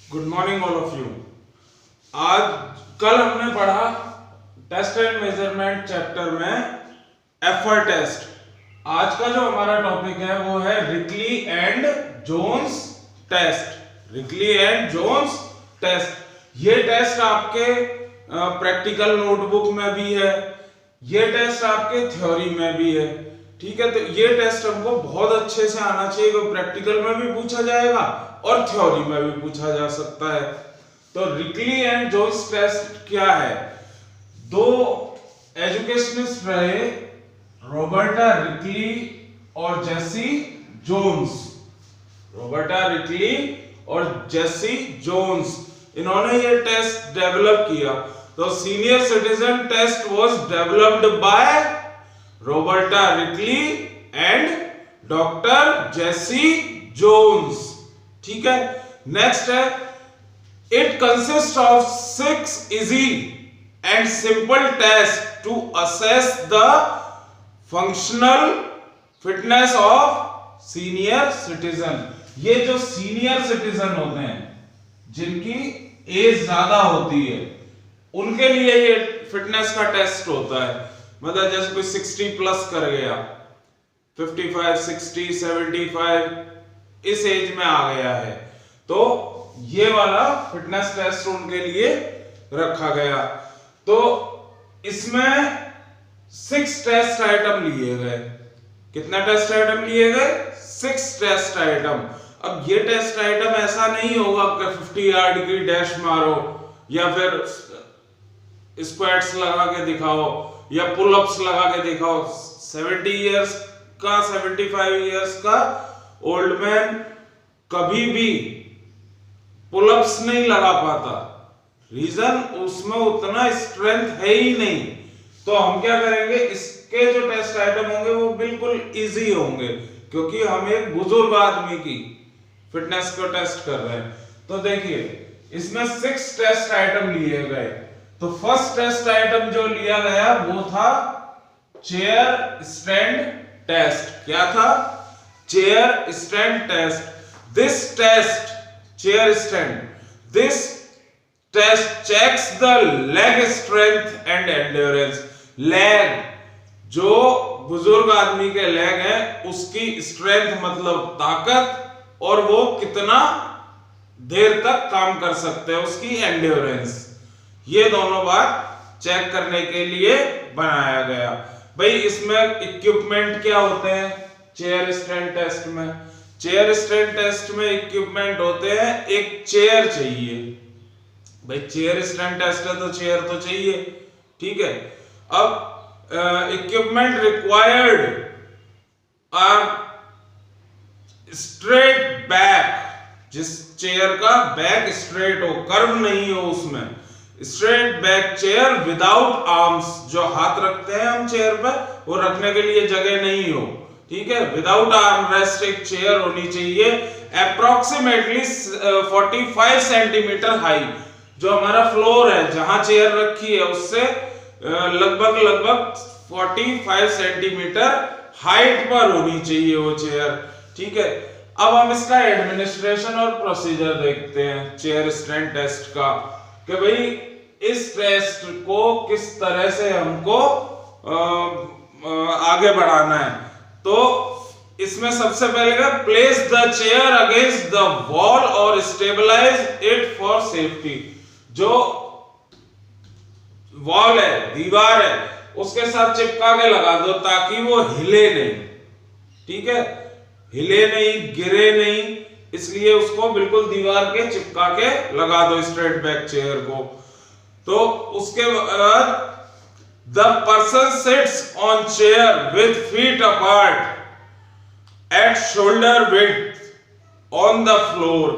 Good morning all of you. आज कल हमने पढ़ा टेस्ट एंड मेजरमेंट चैप्टर में एफर्ट टेस्ट। आज का जो हमारा टॉपिक है वो है Rikli and Jones test. Rikli and Jones test. ये टेस्ट आपके प्रैक्टिकल नोटबुक में भी है, ये टेस्ट आपके थ्योरी में भी है। ठीक है, तो ये टेस्ट हमको बहुत अच्छे से आना चाहिए। वो प्रैक्टिकल में भी पूछा जाएगा और थ्योरी में भी पूछा जा सकता है। तो रिकली एंड जोन्स टेस्ट क्या है? दो एजुकेशनिस्ट रहे, रॉबर्टा रिकली और जेसी जोन्स। रॉबर्टा रिकली और जेसी जोन्स, इन्होंने ये टेस्ट डेवलप किया। तो senior citizen test was developed by Roberta Rikli and doctor Jessie Jones. ठीक है, नेक्स्ट है, it consist of 6 easy and simple test to assess the functional fitness of senior citizen. ये जो senior citizen होते हैं, जिनकी एज ज्यादा होती है, उनके लिए ये फिटनेस का टेस्ट होता है। मतलब जैसे कोई 60 प्लस कर गया, 55, 60, 75 इस एज में आ गया है, तो ये वाला फिटनेस टेस्ट उनके लिए रखा गया। तो इसमें 6 टेस्ट आइटम लिए गए। कितना टेस्ट आइटम लिए गए? 6 टेस्ट आइटम। अब ये टेस्ट आइटम ऐसा नहीं होगा कि 50 यार्ड की डैश मारो या फिर स्क्वाट्स लगा के दिखाओ या पुल अप्स लगा के दिखाओ। 70 इयर्स का, 75 इयर्स का ओल्ड मैन कभी भी पुल अप्स नहीं लगा पाता। रीजन, उसमें उतना स्ट्रेंथ है ही नहीं। तो हम क्या करेंगे, इसके जो टेस्ट आइटम होंगे वो बिल्कुल इजी होंगे, क्योंकि हम एक बुजुर्ग आदमी की फिटनेस को टेस्ट कर रहे हैं। तो देखिए, इसमें 6 टेस्ट आइटम लिए गए। तो फर्स्ट टेस्ट आइटम जो लिया गया वो था चेयर स्टैंड टेस्ट। क्या था? Chair stand test. This test, chair stand, this test checks the leg strength and endurance. Leg, जो बुजुर्ग आदमी के लेग है, उसकी स्ट्रेंथ मतलब ताकत, और वो कितना देर तक काम कर सकते हैं, उसकी एंड्योरेंस। ये दोनों बात चेक करने के लिए बनाया गया। भाई, इसमें इक्विपमेंट क्या होते हैं चेयर स्टैंड टेस्ट में? चेयर स्टैंड टेस्ट में इक्विपमेंट होते हैं, एक चेयर चाहिए। भाई, चेयर स्टैंड टेस्ट है तो चेयर तो चाहिए। ठीक है, अब equipment required are straight back, जिस चेयर का बैक स्ट्रेट हो, कर्व नहीं हो, उसमें straight back chair without arms. जो हाथ रखते हैं हम चेयर पर, वो रखने के लिए जगह नहीं हो। ठीक है, विदाउट आर्म रेस्ट एक चेयर होनी चाहिए, अप्रोक्सीमेटली 45 सेंटीमीटर हाई। जो हमारा फ्लोर है, जहां चेयर रखी है, उससे लगभग 45 सेंटीमीटर हाइट पर होनी चाहिए वो चेयर। ठीक है, अब हम इसका एडमिनिस्ट्रेशन और प्रोसीजर देखते हैं चेयर स्टैंड टेस्ट का, कि भाई इस टेस्ट को किस तरह से हमको आगे बढ़ाना है। तो इसमें सबसे पहले का, place the chair against the wall और स्टेबलाइज इट फॉर सेफ्टी। जो वॉल है, दीवार है, उसके साथ चिपका के लगा दो ताकि वो हिले नहीं। ठीक है, हिले नहीं, गिरे नहीं, इसलिए उसको बिल्कुल दीवार के चिपका के लगा दो स्ट्रेट बैक चेयर को। तो उसके बाद, the person sits on chair with feet apart at shoulder width on the floor,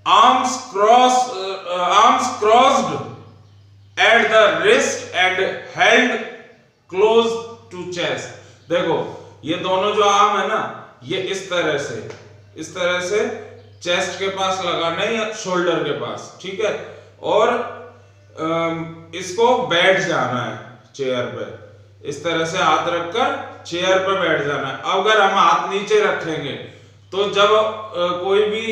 arms crossed at the wrist and held close to chest. देखो, ये दोनों जो आर्म है ना, ये इस तरह से चेस्ट के पास लगाना है या शोल्डर के पास। ठीक है, और इसको बैठ जाना है चेयर पे, इस तरह से हाथ रखकर चेयर पे बैठ जाना है। अगर हम हाथ नीचे रखेंगे तो जब कोई भी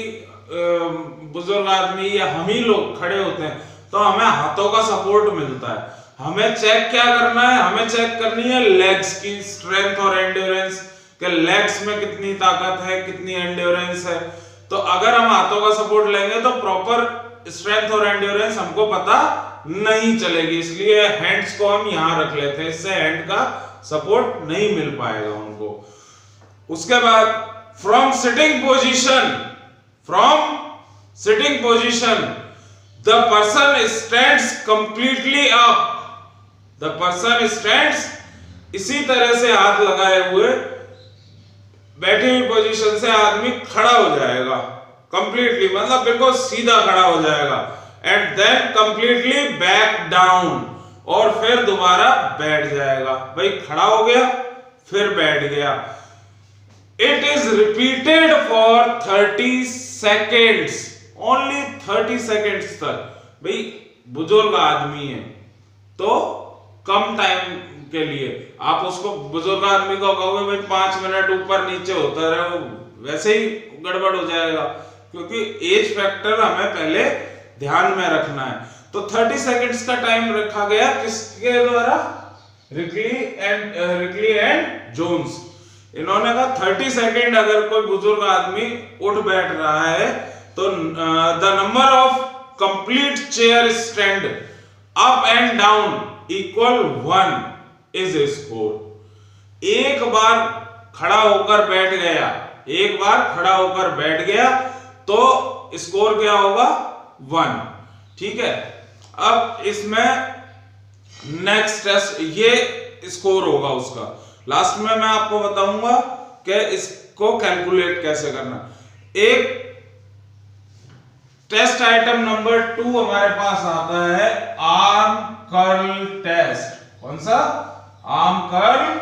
बुजुर्ग आदमी या हम ही लोग खड़े होते हैं तो हमें हाथों का सपोर्ट मिलता है। हमें चेक क्या करना है, हमें चेक करनी है लेग्स की स्ट्रेंथ और एंड्योरेंस, कि लेग्स में कितनी ताकत है, कितनी एंड्योरेंस है। तो अगर हम हाथों का सपोर्ट लेंगे तो प्रॉपर स्ट्रेंथ और एंड्योरेंस हमको पता नहीं चलेगी, इसलिए हैंड्स को हम यहां रख लेते हैं, इससे हैंड का सपोर्ट नहीं मिल पाएगा उनको। उसके बाद from sitting position the person stands completely up. The person stands, इसी तरह से हाथ लगाए हुए बैठी हुई पोजीशन से आदमी खड़ा हो जाएगा कंप्लीटली, मतलब बिल्कुल सीधा खड़ा हो जाएगा। And then completely back down, और फिर दोबारा बैठ जाएगा। भाई खड़ा हो गया फिर बैठ गया। It is repeated for 30 seconds, only 30 seconds तक। भाई बुजुर्ग आदमी है तो कम टाइम के लिए आप उसको, बुजुर्ग आदमी को कहोगे भाई 5 मिनट ऊपर नीचे होता रहे, वैसे ही गड़बड़ हो जाएगा, क्योंकि एज फैक्टर हमें पहले ध्यान में रखना है। तो 30 सेकंड्स का टाइम रखा गया किसके द्वारा, रिकली एंड जोन्स। इन्होंने कहा 30 सेकंड अगर कोई बुजुर्ग आदमी उठ बैठ रहा है तो the number of complete chair stand up and down equal 1 is score. एक बार खड़ा होकर बैठ गया, एक बार खड़ा होकर बैठ गया तो स्कोर क्या होगा, 1। ठीक है, अब इसमें नेक्स्ट टेस्ट ये स्कोर होगा उसका। लास्ट में मैं आपको बताऊंगा कि इसको कैलकुलेट कैसे करना। एक टेस्ट आइटम नंबर 2 हमारे पास आता है आर्म कर्ल टेस्ट। कौन सा, arm curl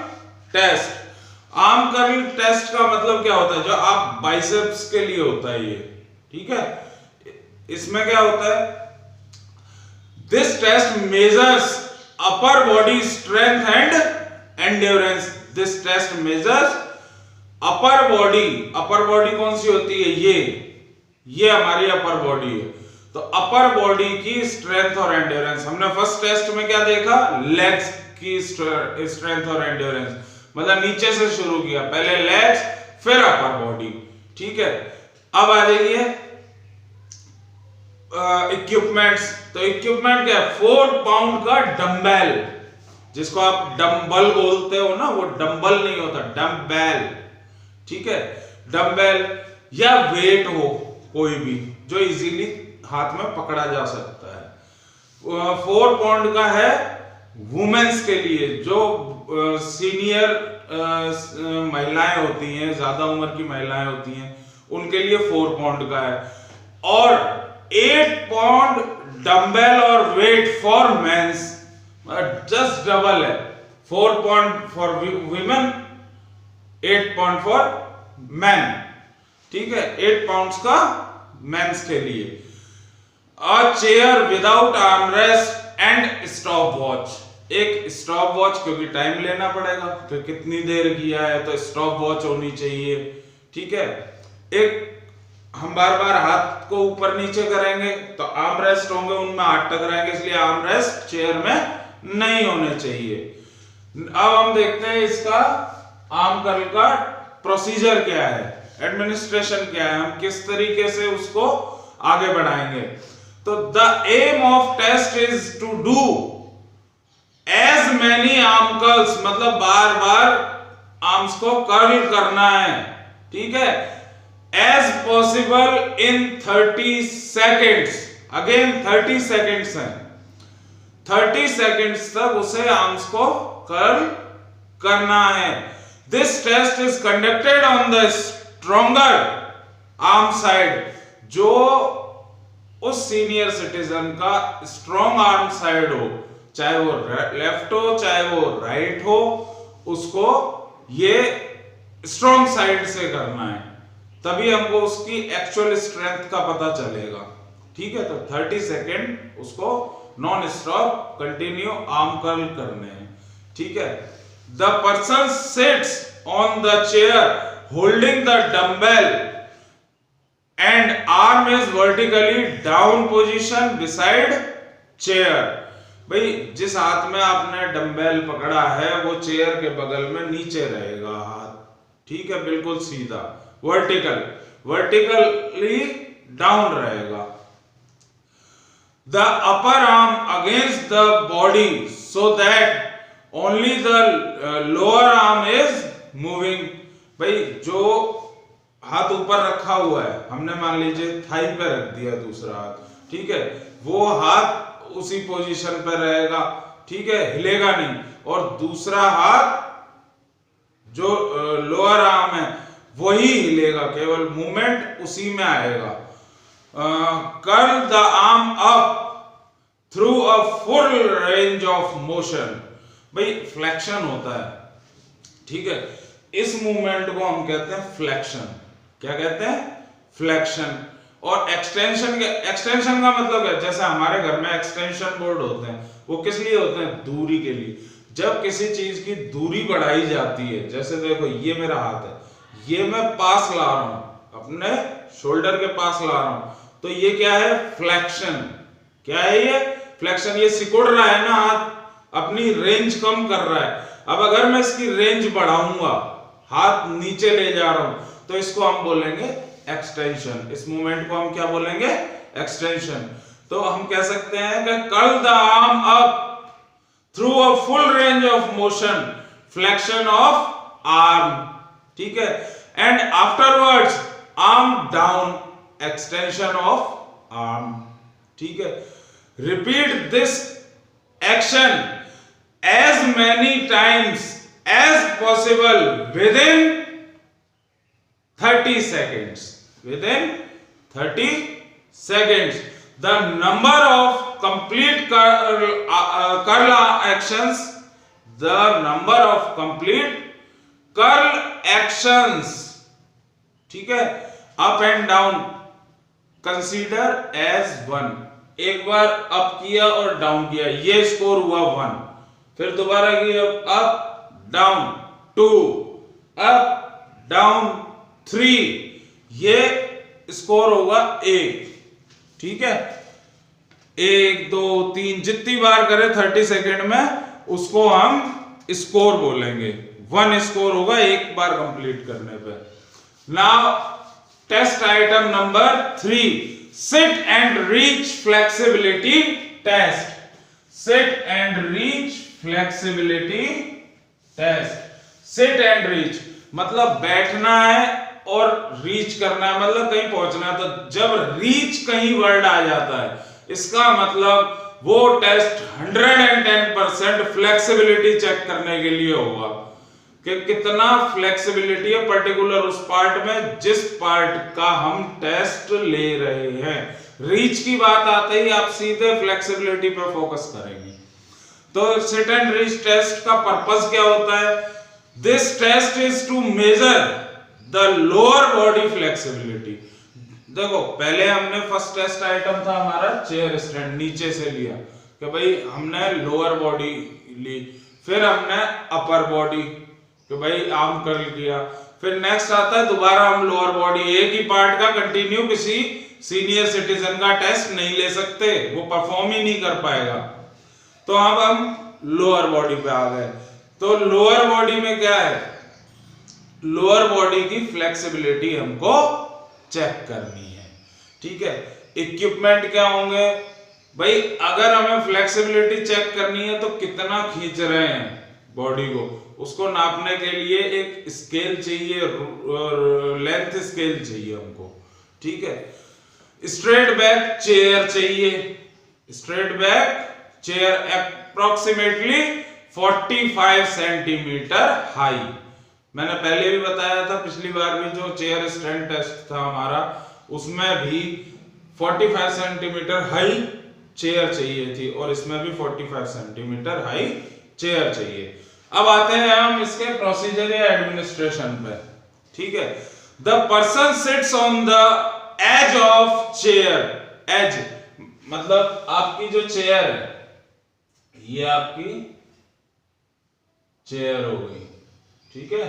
test. Arm curl test का मतलब क्या होता है, जो आप बाइसेप्स के लिए होता है ये, ठीक है। इसमें क्या होता है, this test measures upper body strength and endurance. This test measures upper body. Upper body कौन सी होती है, ये हमारी अपर बॉडी है। तो अपर बॉडी की स्ट्रेंथ और एंड्योरेंस। हमने फर्स्ट टेस्ट में क्या देखा, लेग्स की स्ट्रेंथ और एंड्योरेंस, मतलब नीचे से शुरू किया, पहले लेग्स फिर अपर बॉडी। ठीक है, अब आ जाइए इक्विपमेंट्स। तो इक्विपमेंट क्या है, 4 पाउंड का डंबेल, जिसको आप डंबल बोलते हो ना, वो डंबल नहीं होता, डंबेल। ठीक है, डंबेल या वेट हो कोई भी जो इजीली हाथ में पकड़ा जा सकता है। 4 पाउंड का है वुमेन्स के लिए, जो सीनियर महिलाएं होती हैं, ज्यादा उम्र की महिलाएं होती हैं, उनके लिए 4 पाउंड का है। और 8 पाउंड डंबल और weight for men's, just double है। 4 pound for women, 8 pound for man. ठीक है, 8 पाउंड्स का मेंस के लिए। A chair without armrest and stop watch. एक स्टॉप वॉच, क्योंकि टाइम लेना पड़ेगा कि कितनी देर किया है, तो स्टॉप वॉच होनी चाहिए। ठीक है, एक हम बार बार हाथ को ऊपर नीचे करेंगे तो आर्म रेस्ट होंगे, उनमें हाथ टकराएंगे, इसलिए आर्म रेस्ट चेयर में नहीं होने चाहिए। अब हम देखते हैं इसका आर्म कर्ल का प्रोसीजर क्या है, एडमिनिस्ट्रेशन क्या है, हम किस तरीके से उसको आगे बढ़ाएंगे। तो the aim of test is to do as many arm curls, मतलब बार बार आर्म्स को कर्ल करना है। ठीक है, as possible in 30 seconds. Again 30 seconds है, 30 सेकेंड्स तक उसे आर्म्स को कर्ल करना है। This test is conducted on the stronger arm side, जो उस सीनियर सिटीजन का स्ट्रॉन्ग आर्म साइड हो, चाहे वो लेफ्ट हो चाहे वो राइट हो, उसको ये स्ट्रॉन्ग साइड से करना है, तभी हमको उसकी एक्चुअल स्ट्रेंथ का पता चलेगा। ठीक है, तो 30 सेकेंड उसको non stop continue arm curl करने हैं। ठीक है, the person sits on the chair holding the dumbbell and arm is vertically down position beside chair. भाई जिस हाथ में आपने डंबल पकड़ा है वो चेयर के बगल में नीचे रहेगा हाथ, ठीक है, बिल्कुल सीधा, वर्टिकली डाउन रहेगा। The upper arm against the body so that only the lower arm is moving. भाई जो हाथ ऊपर रखा हुआ है, हमने मान लीजिए थाई पे रख दिया दूसरा हाथ, ठीक है, वो हाथ उसी पोजीशन पे रहेगा, ठीक है, हिलेगा नहीं, और दूसरा हाथ जो लोअर आर्म है वही हिलेगा, केवल मूवमेंट उसी में आएगा। Curl the arm up through a full range of motion. भाई फ्लेक्शन होता है, ठीक है, इस मूवमेंट को हम कहते हैं फ्लेक्शन। क्या कहते हैं? फ्लेक्शन। और एक्सटेंशन का मतलब है, जैसे हमारे घर में एक्सटेंशन बोर्ड होते हैं, वो किस लिए होते हैं? दूरी के लिए। जब किसी चीज की दूरी बढ़ाई जाती है, जैसे देखो ये मेरा हाथ है, ये मैं पास ला रहा हूं, अपने शोल्डर के पास ला रहा हूं, तो ये क्या है? फ्लेक्शन। क्या है ये? फ्लेक्शन। ये सिकुड़ रहा है ना हाथ, अपनी रेंज कम कर रहा है। अब अगर मैं इसकी रेंज बढ़ाऊंगा, हाथ नीचे ले जा रहा हूं, तो इसको हम बोलेंगे एक्सटेंशन। इस मूवमेंट को हम क्या बोलेंगे? एक्सटेंशन। तो हम कह सकते हैं कि curl the arm up through a full range of motion, flexion of arm, ठीक है, and afterwards arm down, extension of arm, ठीक है। Repeat this action as many times as possible within 30 seconds. Within 30 seconds. The number of complete curl actions, the number of complete curl actions, ठीक है, up and down consider as one. एक बार up किया और down किया, ये score हुआ 1, फिर दोबारा किया अप डाउन 2, अप डाउन 3, ये स्कोर होगा 1, ठीक है। 1 2 3 जितनी बार करें 30 सेकेंड में, उसको हम स्कोर बोलेंगे। 1 स्कोर होगा एक बार कंप्लीट करने पे। Now test item number 3, sit and reach flexibility test. Sit and reach flexibility test. Sit and reach मतलब बैठना है और रीच करना है, मतलब कहीं पहुंचना है। तो जब रीच कहीं वर्ड आ जाता है, इसका मतलब वो टेस्ट 110% फ्लेक्सिबिलिटी चेक करने के लिए होगा कि कितना फ्लेक्सिबिलिटी है पर्टिकुलर उस पार्ट में जिस पार्ट का हम टेस्ट ले रहे हैं। रीच की बात आते ही आप सीधे फ्लेक्सिबिलिटी पर फोकस करेंगे। तो सिट एंड रीच टेस्ट का पर्पस क्या होता है? This test is to measure the lower body flexibility. देखो पहले हमने फर्स्ट टेस्ट आइटम था हमारा चेयर स्टैंड, नीचे से लिया कि भाई हमने लोअर बॉडी ली, फिर हमने अपर बॉडी कि भाई आर्म कर्ल किया, फिर नेक्स्ट आता है दोबारा हम लोअर बॉडी। एक ही पार्ट का कंटिन्यू किसी सीनियर सिटीजन का टेस्ट नहीं ले सकते, वो परफॉर्म ही नहीं कर पाएगा। तो अब हम लोअर बॉडी पे आ गए। तो लोअर बॉडी में क्या है? लोअर बॉडी की फ्लेक्सिबिलिटी हमको चेक करनी है, ठीक है। इक्विपमेंट क्या होंगे भाई? अगर हमें फ्लेक्सिबिलिटी चेक करनी है तो कितना खींच रहे हैं बॉडी को, उसको नापने के लिए एक स्केल चाहिए, लेंथ स्केल चाहिए हमको, ठीक है। स्ट्रेट बैक चेयर चाहिए, straight back chair approximately 45 centimetre high. मैंने पहले भी बताया था, पिछली बार भी जो चेयर स्टैंड टेस्ट था हमारा, उसमें भी 45 सेंटीमीटर हाई चेयर चाहिए थी और इसमें भी 45 सेंटीमीटर हाई चेयर चाहिए। अब आते हैं हम इसके प्रोसीजर या एडमिनिस्ट्रेशन पे, ठीक है। The person sits on the edge of chair. Edge मतलब आपकी जो चेयर है, ये आपकी चेयर हो गई, ठीक है।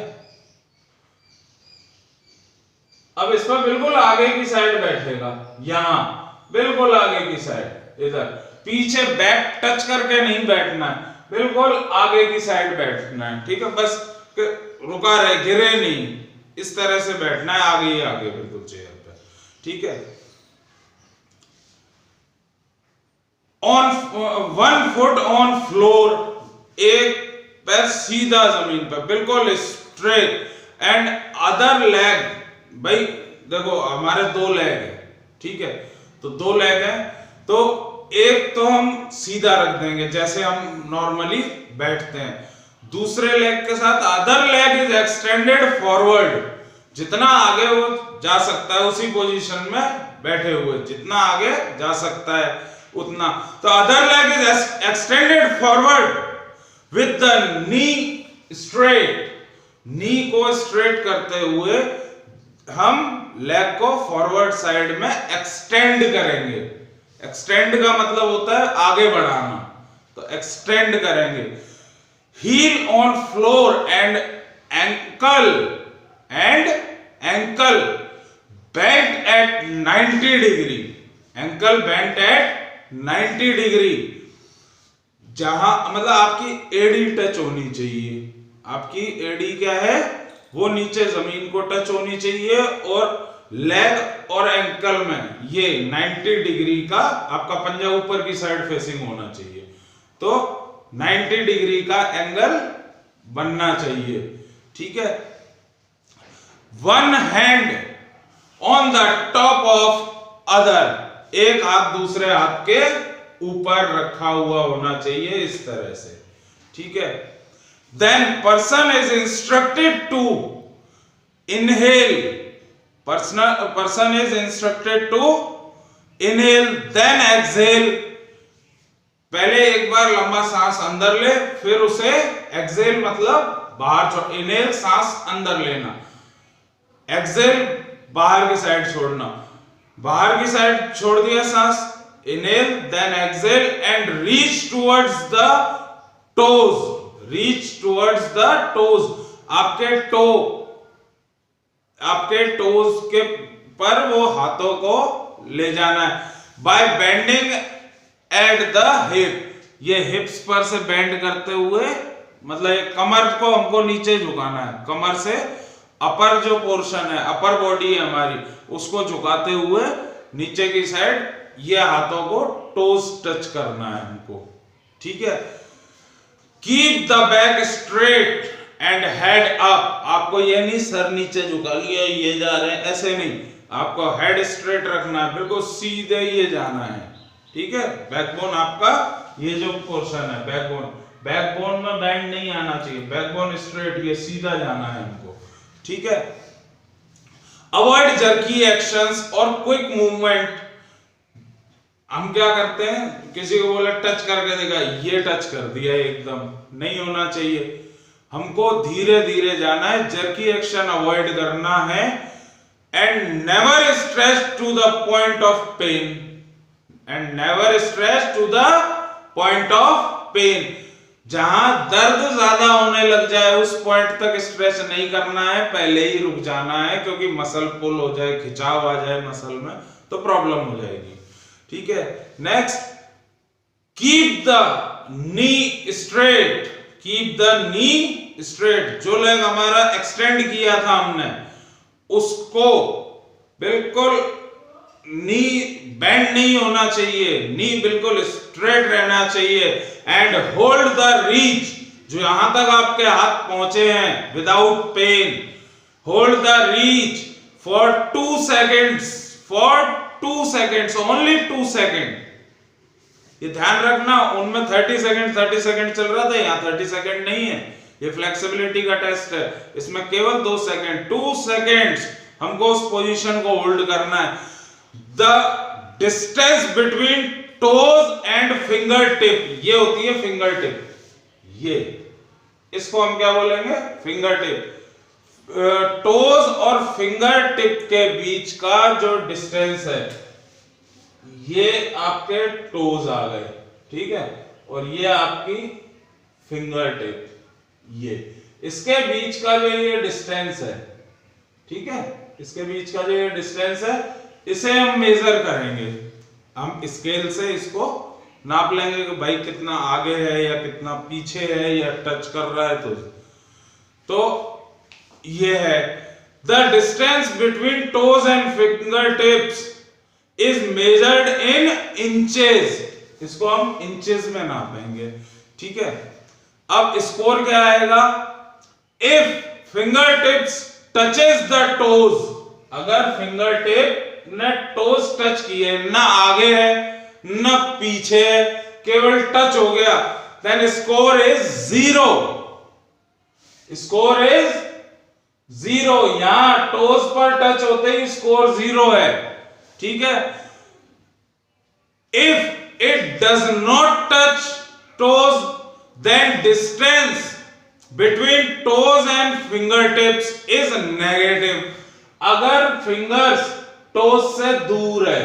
अब इस पर बिल्कुल आगे की साइड बैठेगा, यहां बिल्कुल आगे की साइड, इधर पीछे बैक टच करके नहीं बैठना है, बिल्कुल आगे की साइड बैठना है। ठीक है, बस रुका रहे, गिरे नहीं, इस तरह से बैठना है, आगे ही आगे बिल्कुल चेयर पे। ठीक है, ऑन 1 फुट ऑन फ्लोर, एक पैर सीधा जमीन पर बिल्कुल स्ट्रेट, एंड अदर लेग, भाई देखो हमारे 2 लेग है, ठीक है, तो 2 लेग है, तो एक तो हम सीधा रख देंगे जैसे हम नॉर्मली बैठते हैं, दूसरे लेग के साथ other leg is extended forward, जितना आगे वो जा सकता है उसी पोजीशन में बैठे हुए, जितना आगे जा सकता है उतना, तो other leg is extended forward with the knee straight, knee को स्ट्रेट करते हुए हम लेग को फॉरवर्ड साइड में एक्सटेंड करेंगे। एक्सटेंड का मतलब होता है आगे बढ़ाना, तो एक्सटेंड करेंगे। Heel on floor and ankle bent at 90 degree, ankle bent at 90 degree, जहां मतलब आपकी एडी टच होनी चाहिए, आपकी एडी क्या है, वो नीचे जमीन को टच होनी चाहिए, और लेग और एंकल में ये 90 डिग्री का आपका पंजा ऊपर की साइड फेसिंग होना चाहिए, तो 90 डिग्री का एंगल बनना चाहिए। ठीक है, 1 hand on the top of other, एक हाथ दूसरे हाथ के ऊपर रखा हुआ होना चाहिए इस तरह से। ठीक है, then person is instructed to inhale, person is instructed to inhale then exhale, पहले एक बार लंबा सांस अंदर ले, फिर उसे एक्सेल मतलब बाहर छोड़, इनहेल सांस अंदर लेना, एक्सेल बाहर की साइड छोड़ना, बाहर की साइड छोड़ दिया सांस, inhale then exhale and reach towards the toes, reach towards the toes, आपके टोज के पर वो हाथों को ले जाना है। By bending at the hip, ये हिप्स पर से बेंड करते हुए, मतलब कमर को हमको नीचे झुकाना है, कमर से अपर जो पोर्शन है, अपर बॉडी है हमारी, उसको झुकाते हुए नीचे की साइड ये हाथों को टोज टच करना है हमको। ठीक है, keep the back straight and head up, आपको ये नहीं सर नीचे झुका लिया ये जा रहे हैं, ऐसे नहीं, आपको हेड स्ट्रेट रखना है, बिल्कुल सीधे ये जाना है। ठीक है, बैकबोन आपका ये जो पोर्शन है बैकबोन में बैंड नहीं आना चाहिए, बैकबोन स्ट्रेट, ये सीधा जाना है हमको। ठीक है, अवॉइड जर्की एक्शंस और क्विक मूवमेंट, हम क्या करते हैं, किसी को बोले टच करके देखा, ये टच कर दिया, एकदम नहीं होना चाहिए, हमको धीरे धीरे जाना है, जर्की एक्शन अवॉइड करना है, and never stretch to the point of pain, and never stretch to the point of pain, जहां दर्द ज्यादा होने लग जाए उस पॉइंट तक स्ट्रेच नहीं करना है, पहले ही रुक जाना है, क्योंकि मसल पुल हो जाए, खिंचाव आ जाए मसल में तो प्रॉब्लम हो जाएगी। ठीक है, next, keep the knee straight, keep the knee straight, जो लेग हमारा एक्सटेंड किया था हमने उसको बिल्कुल नी बेंड नहीं होना चाहिए, नी बिल्कुल स्ट्रेट रहना चाहिए, एंड होल्ड द रीच, जो यहां तक आपके हाथ पहुंचे हैं without pain, hold the reach for 2 seconds, for 2 seconds, only 2 second, ये ध्यान रखना, उनमें 30 सेकेंड चल रहा था, यहाँ 30 सेकेंड नहीं है, ये फ्लेक्सिबिलिटी का टेस्ट है, इसमें केवल 2 सेकेंड, 2 सेकेंड्स हमको उस पोजीशन को होल्ड करना है। The distance between toes and finger tip, ये होती है फिंगर टिप, ये इसको हम क्या बोलेंगे, फिंगर टिप, टोज और फिंगर टिप के बीच का जो डिस्टेंस है, ये आपके टोज आ गए, ठीक है, और ये आपकी फिंगर टिप, ये इसके बीच का जो ये डिस्टेंस है, ठीक है, इसके बीच का जो ये डिस्टेंस है इसे हम मेजर करेंगे। हम स्केल से इसको नाप लेंगे कि भाई कितना आगे है या कितना पीछे है या टच कर रहा है। तो ये है the distance between toes and finger tips is measured in inches. इसको हम इंचेस में नापेंगे, ठीक है। अब स्कोर क्या आएगा? If finger tips touches the toes, अगर फिंगर टिप ने टोज टच किए, ना आगे है ना पीछे है, केवल टच हो गया, then score is 0। Score is 0। यहां टोज पर टच होते ही स्कोर 0 है, ठीक है। If it does not touch toes, then distance between toes and finger tips is negative. अगर फिंगर्स टोज से दूर है,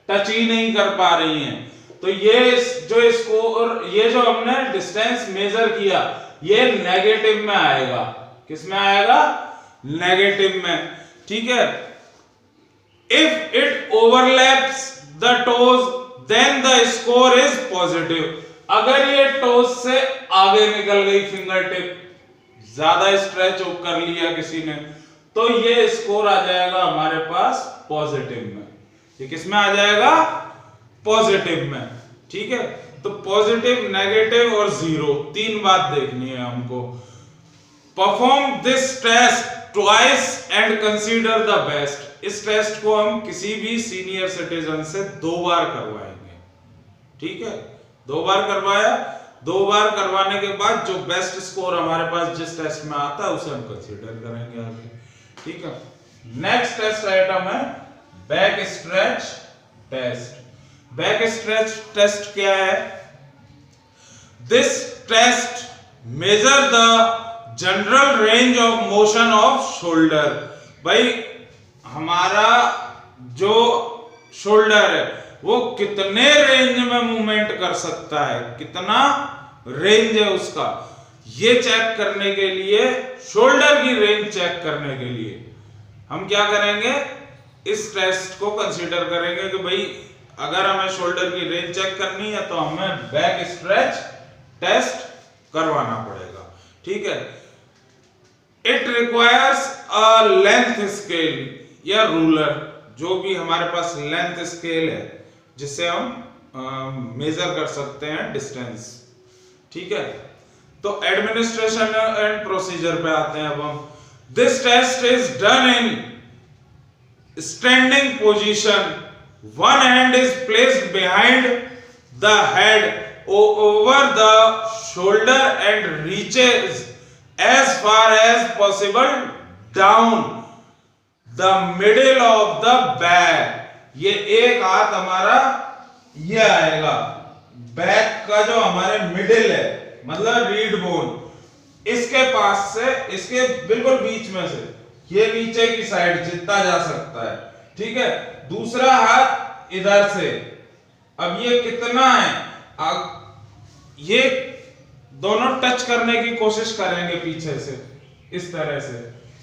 टच ही नहीं कर पा रही हैं, तो ये जो स्कोर, ये जो हमने डिस्टेंस मेजर किया, ये नेगेटिव में आएगा। किस में आएगा? नेगेटिव में, ठीक है। If it overlaps the toes, then the score is positive. अगर ये टोज से आगे निकल गई फिंगर टिप, ज्यादा स्ट्रेच कर लिया किसी ने, तो ये स्कोर आ जाएगा हमारे पास पॉजिटिव में। ये किस में आ जाएगा? पॉजिटिव में, ठीक है। तो पॉजिटिव, नेगेटिव और 0, 3 बात देखनी है हमको। Perform this test twice and consider the best. इस टेस्ट को हम किसी भी सीनियर सिटीजन से 2 बार करवाएंगे, ठीक है। 2 बार करवाया, 2 बार करवाने के बाद जो बेस्ट स्कोर हमारे पास जिस टेस्ट में आता है उसे हम कंसीडर करेंगे आगे, ठीक है। नेक्स्ट टेस्ट आइटम है back stretch test. Back stretch test क्या है? This test measure the general range of motion of shoulder. भाई हमारा जो शोल्डर है वो कितने रेंज में मूवमेंट कर सकता है, कितना रेंज है उसका, ये चेक करने के लिए, शोल्डर की रेंज चेक करने के लिए हम क्या करेंगे? इस टेस्ट को कंसीडर करेंगे कि भाई अगर हमें शोल्डर की रेंज चेक करनी है तो हमें बैक स्ट्रेच टेस्ट करवाना पड़ेगा, ठीक है। It requires a length scale या रूलर, जो भी हमारे पास लेंथ स्केल है जिससे हम मेजर कर सकते हैं डिस्टेंस, ठीक है। तो एडमिनिस्ट्रेशन एंड प्रोसीजर पे आते हैं अब हम। This test is done in standing position. One hand is placed behind the head over the shoulder and reaches as far as possible down the middle of the back। ये एक हाथ हमारा ये आएगा, बैक का जो हमारे मिडिल है, मतलब रीड बोन, इसके पास से, इसके बिल्कुल बीच में से, ये नीचे की साइड जितना जा सकता है, ठीक है। दूसरा हाथ इधर से, अब ये कितना है, ये दोनों टच करने की कोशिश करेंगे पीछे से, इस तरह से,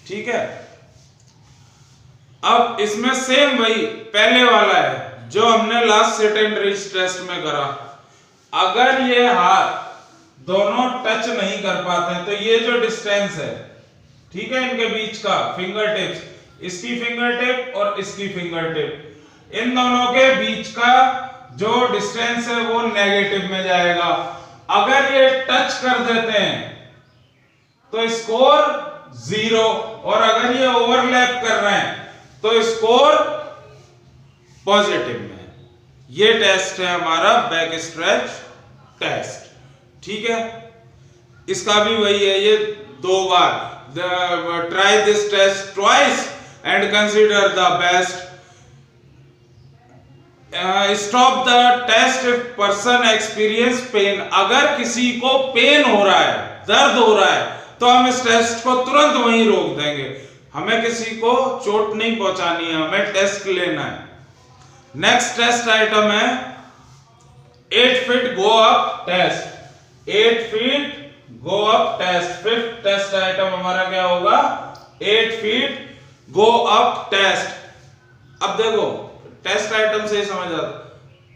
ठीक है। अब इसमें सेम वही पहले वाला है जो हमने last sit and reach test में करा। अगर ये हाथ दोनों टच नहीं कर पाते तो ये जो डिस्टेंस है, ठीक है, इनके बीच का फिंगर टिप्स, इसकी फिंगर टिप और इसकी फिंगर टिप, इन दोनों के बीच का जो डिस्टेंस है वो नेगेटिव में जाएगा। अगर ये टच कर देते हैं तो स्कोर 0, और अगर ये ओवरलैप कर रहे हैं तो स्कोर पॉजिटिव में। ये टेस्ट है हमारा बैक स्ट्रेच टेस्ट, ठीक है। इसका भी वही है, ये 2 बार। Try this test twice and consider the best. Stop the test if person experience pain. अगर किसी को पेन हो रहा है, दर्द हो रहा है, तो हम इस टेस्ट को तुरंत वहीं रोक देंगे। हमें किसी को चोट नहीं पहुंचानी है, हमें टेस्ट लेना है। नेक्स्ट टेस्ट आइटम है 8 feet go up test. 8 feet go up test. 5th test item हमारा क्या होगा? 8 फीट गो अप टेस्ट। अब देखो टेस्ट आइटम से ही समझ आता,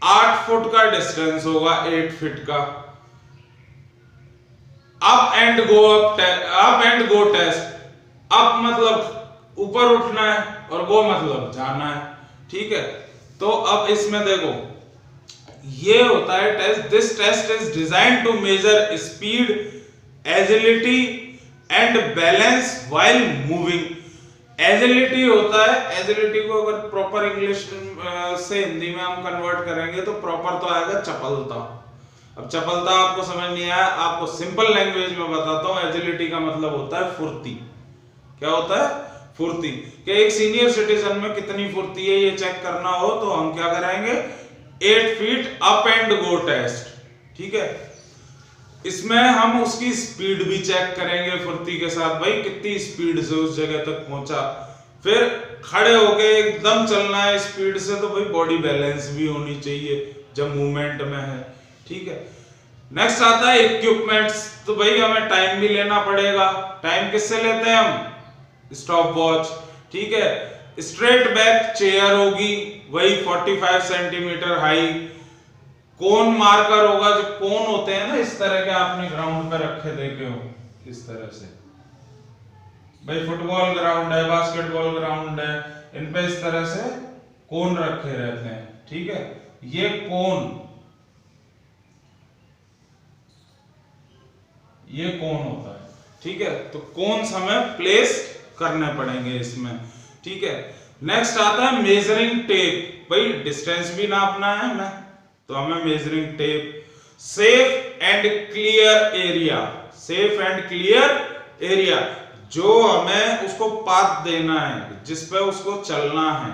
8 फुट का डिस्टेंस होगा 8 फीट का। Up and go test. Up मतलब ऊपर उठना है और गो मतलब जाना है, ठीक है। तो अब इसमें देखो ये होता है test. This test is design to measure speed, agility and balance while moving. Agility होता है, एजिलिटी को अगर प्रॉपर इंग्लिश से हिंदी में हम कन्वर्ट करेंगे तो प्रॉपर तो आएगा चपलता। अब चपलता आपको समझ नहीं आया, आपको सिंपल लैंग्वेज में बताता हूं। एजिलिटी का मतलब होता है फुर्ती। क्या होता है? फुर्ती। कि एक सीनियर सिटीजन में कितनी फुर्ती है ये चेक करना हो तो हम क्या करेंगे, 8 feet up and go test, ठीक है। इसमें हम उसकी स्पीड भी चेक करेंगे फुर्ती के साथ, भाई कितनी स्पीड से उस जगह तक पहुंचा। फिर खड़े होके एकदम चलना है स्पीड से, तो भाई बॉडी बैलेंस भी होनी चाहिए जब मूवमेंट में है, ठीक है। नेक्स्ट आता है इक्विपमेंट्स। तो भाई हमें टाइम भी लेना पड़ेगा। टाइम किससे लेते हैं हम? स्टॉप वॉच, ठीक है। स्ट्रेट बैक चेयर होगी, वही 45 सेंटीमीटर हाई। कोन मार्कर होगा, जो कोन होते हैं ना इस तरह के, आपने ग्राउंड पे रखे देखे हो इस तरह से, भाई फुटबॉल ग्राउंड है, बास्केटबॉल ग्राउंड है, इन पे इस तरह से कोन रखे रहते हैं, ठीक है। ये कोन होता है, ठीक है। तो कोन्स हमें प्लेस करने पड़ेंगे इसमें, ठीक है। नेक्स्ट आता है मेजरिंग टेप। भाई डिस्टेंस भी नापना है हमें, तो हमें measuring tape. Safe and clear area, safe and clear area, जो हमें उसको पाथ देना है, जिस पे उसको चलना है।